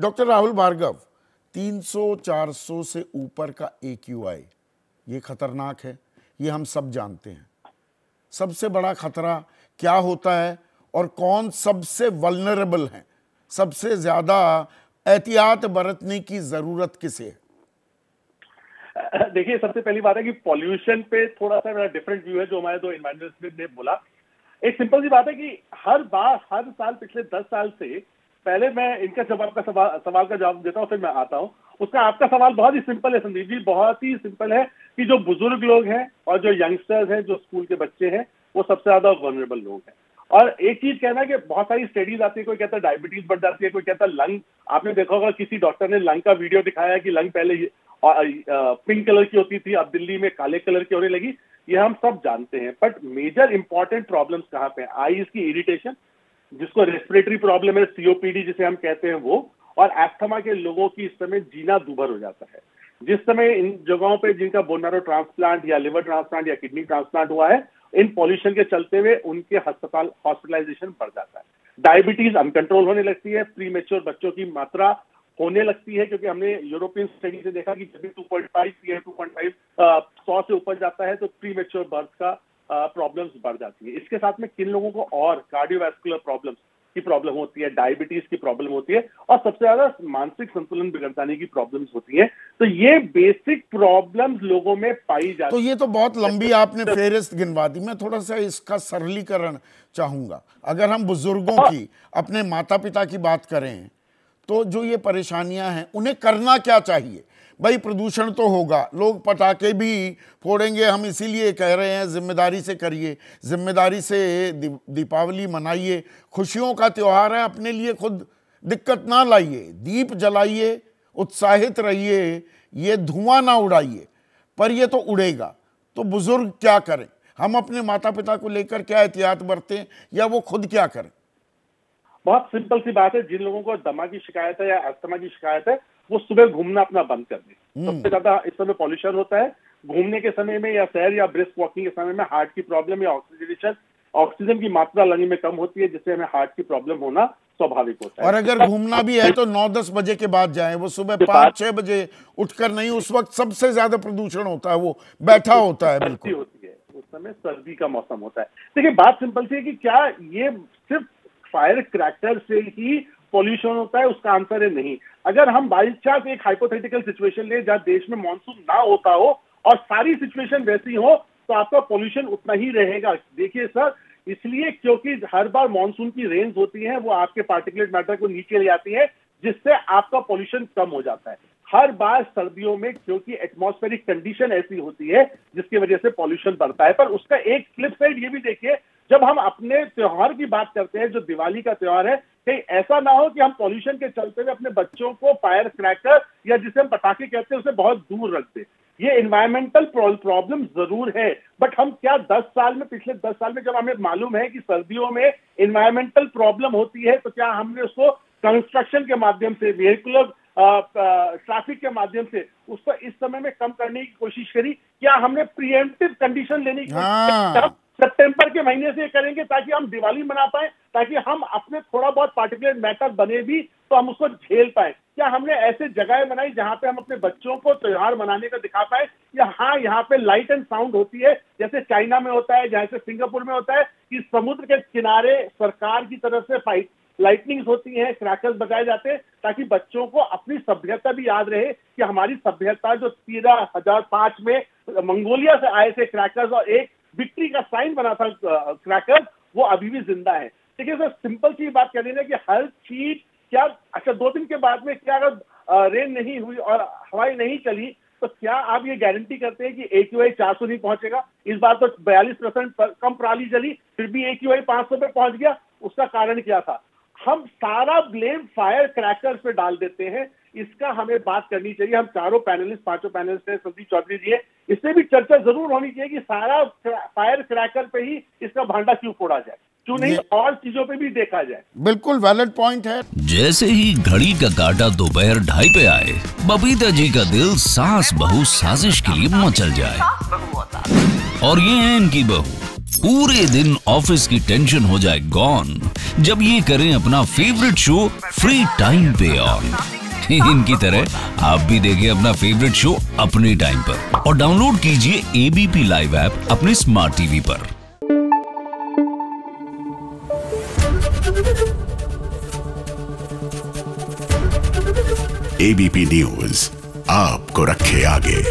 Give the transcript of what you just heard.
Doctor Rahul Bhargava, 300-400 से ऊपर का AQI ये खतरनाक है, ये हम सब जानते हैं। सबसे बड़ा खतरा क्या होता है और कौन सबसे वल्नरेबल है, सबसे ज्यादा एहतियात बरतने की जरूरत किसे है? देखिए, सबसे पहली बात है कि पॉल्यूशन पे थोड़ा सा मेरा डिफरेंट व्यू है जो हमारे दो एनवायरमेंटलिस्ट ने बोला। एक सिंपल सी बात है कि हर साल पिछले 10 साल से, पहले मैं इनका सवाल का जवाब देता हूँ, फिर मैं आता हूँ। उसका आपका सवाल बहुत ही सिंपल है संदीप जी, बहुत ही सिंपल है कि जो बुजुर्ग लोग हैं और जो यंगस्टर्स हैं, जो स्कूल के बच्चे हैं, वो सबसे ज्यादा वल्नरेबल लोग हैं। और एक चीज कहना है कि बहुत सारी स्टडीज आती है, कोई कहता है डायबिटीज बढ़ जाती है, कोई कहता है लंग। आपने देखा होगा किसी डॉक्टर ने लंग का वीडियो दिखाया कि लंग पहले पिंक कलर की होती थी, अब दिल्ली में काले कलर की होने लगी। ये हम सब जानते हैं, बट मेजर इंपॉर्टेंट प्रॉब्लम्स कहाँ पे? आईज की इरिटेशन, जिसको रेस्पिरेटरी प्रॉब्लम है, COPD जिसे हम कहते हैं वो, और एस्थमा के लोगों की इस समय जीना दूभर हो जाता है। जिस समय इन जगहों पे जिनका बोन मैरो ट्रांसप्लांट या लिवर ट्रांसप्लांट या किडनी ट्रांसप्लांट हुआ है, इन पॉल्यूशन के चलते हुए उनके हॉस्पिटलाइजेशन बढ़ जाता है। डायबिटीज अनकंट्रोल होने लगती है, प्रीमेच्योर बच्चों की मात्रा होने लगती है, क्योंकि हमने यूरोपियन स्टडी से देखा कि जब भी 2.5 या 2.5 100 से ऊपर जाता है तो प्रीमेच्योर बर्थ का प्रॉब्लम्स बढ़ जाती है। इसके साथ में किन लोगों को और कार्डियोवैस्कुलर प्रॉब्लम्स की प्रॉब्लम होती है, डायबिटीज की प्रॉब्लम होती है, और सबसे ज्यादा मानसिक संतुलन बिगड़ जाने की प्रॉब्लम्स होती है। तो ये बेसिक प्रॉब्लम्स लोगों में पाई जाती है। तो ये तो बहुत लंबी आपने फेहरिस्त गिनवा दी, मैं थोड़ा सा इसका सरलीकरण चाहूंगा। अगर हम बुजुर्गों की, अपने माता पिता की बात करें, तो जो ये परेशानियां हैं उन्हें करना क्या चाहिए? भाई प्रदूषण तो होगा, लोग पटाखे भी फोड़ेंगे, हम इसीलिए कह रहे हैं जिम्मेदारी से करिए, जिम्मेदारी से दीपावली मनाइए, खुशियों का त्यौहार है, अपने लिए खुद दिक्कत ना लाइए, दीप जलाइए, उत्साहित रहिए, ये धुआं ना उड़ाइए, पर ये तो उड़ेगा। तो बुजुर्ग क्या करें? हम अपने माता पिता को लेकर क्या एहतियात बरतें या वो खुद क्या करें? बहुत सिंपल सी बात है, जिन लोगों को दमा की शिकायत है या अस्थमा की शिकायत है, वो सुबह घूमना अपना बंद कर दें। सबसे ज्यादा इस समय पॉल्यूशन होता है घूमने के समय में, या सैर या ब्रिस्क वॉकिंग के समय में। हार्ट की प्रॉब्लम या ऑक्सीजन की मात्रा लंग में कम होती है, जिससे हमें हार्ट की प्रॉब्लम होना स्वाभाविक होता है। और अगर घूमना भी है तो 9-10 बजे के बाद जाएं, वो सुबह 5-6 बजे उठकर नहीं। उस वक्त सबसे ज्यादा प्रदूषण होता है, वो बैठा होता है, बिल्कुल होती है, उस समय सर्दी का मौसम होता है। देखिए, बात सिंपल सी है कि क्या ये सिर्फ फायर क्रैकर से ही पॉल्यूशन होता है? उसका आंसर है नहीं। अगर हम बाई चांस एक हाइपोथेटिकल सिचुएशन ले जहां देश में मॉनसून ना होता हो और सारी सिचुएशन वैसी हो, तो आपका पॉल्यूशन उतना ही रहेगा। देखिए सर, इसलिए क्योंकि हर बार मॉनसून की रेंज होती है, वो आपके पार्टिकुलेट मैटर को नीचे ले आती है, जिससे आपका पॉल्यूशन कम हो जाता है। हर बार सर्दियों में क्योंकि एटमॉस्फेरिक कंडीशन ऐसी होती है जिसकी वजह से पॉल्यूशन बढ़ता है। पर उसका एक फ्लिप साइड ये भी देखिए, जब हम अपने त्योहार की बात करते हैं, जो दिवाली का त्योहार है, कहीं ऐसा ना हो कि हम पॉल्यूशन के चलते हुए अपने बच्चों को फायर क्रैकर या जिसे हम पटाखे कहते हैं उसे बहुत दूर रख दें। ये एनवायरमेंटल प्रॉब्लम जरूर है, बट हम क्या पिछले 10 साल में जब हमें मालूम है कि सर्दियों में एनवायरमेंटल प्रॉब्लम होती है, तो क्या हमने उसको कंस्ट्रक्शन के माध्यम से, व्हीकुलर ट्रैफिक के माध्यम से उसको इस समय में कम करने की कोशिश करी? क्या हमने प्रिएम्प्टिव कंडीशन लेने की कोशिश? सितंबर के महीने से करेंगे ताकि हम दिवाली मना पाए, ताकि हम अपने थोड़ा बहुत पार्टिकुलर मैटर बने भी तो हम उसको झेल पाए। क्या हमने ऐसे जगह बनाई जहां पे हम अपने बच्चों को त्योहार मनाने का दिखा पाए? या हाँ, यहाँ पे लाइट एंड साउंड होती है, जैसे चाइना में होता है, जैसे सिंगापुर में होता है कि समुद्र के किनारे सरकार की तरफ से लाइटनिंग्स होती हैं, क्रैकर्स बजाए जाते हैं, ताकि बच्चों को अपनी सभ्यता भी याद रहे कि हमारी सभ्यता जो 13,005 में मंगोलिया से आए थे क्रैकर्स, और एक विक्ट्री का साइन बना था क्रैकर्स, वो अभी भी जिंदा है। देखिए सर, सिंपल सी बात कह रही है कि हर चीज क्या, अच्छा 2 दिन के बाद में क्या अगर रेन नहीं हुई और हवाई नहीं चली, तो क्या आप ये गारंटी करते हैं कि AQI 400 नहीं पहुंचेगा? इस बार तो 42% कम पराली जली, फिर भी AQI 500 पे पहुंच गया। उसका कारण क्या था? हम सारा ब्लेम फायर क्रैकर्स पे डाल देते हैं। इसका हमें बात करनी चाहिए। हम पांचों पैनलिस्ट हैं, संदीप चौधरी जी है, इससे भी चर्चा जरूर होनी चाहिए कि सारा फायर क्रैकर पे ही इसका भांडा क्यों फोड़ा जाए, क्यों नहीं और चीजों पे भी देखा जाए। बिल्कुल वैलिड पॉइंट है। जैसे ही घड़ी का काटा दोपहर 2:30 पे आए, बबीता जी का दिल सास बहू साजिश के लिए मचल जाए। और ये है इनकी बहू, पूरे दिन ऑफिस की टेंशन हो जाए गॉन जब ये करें अपना फेवरेट शो फ्री टाइम पे ऑन। इनकी तरह आप भी देखें अपना फेवरेट शो अपने टाइम पर और डाउनलोड कीजिए एबीपी लाइव ऐप अपने स्मार्ट टीवी पर। एबीपी न्यूज आपको रखे आगे।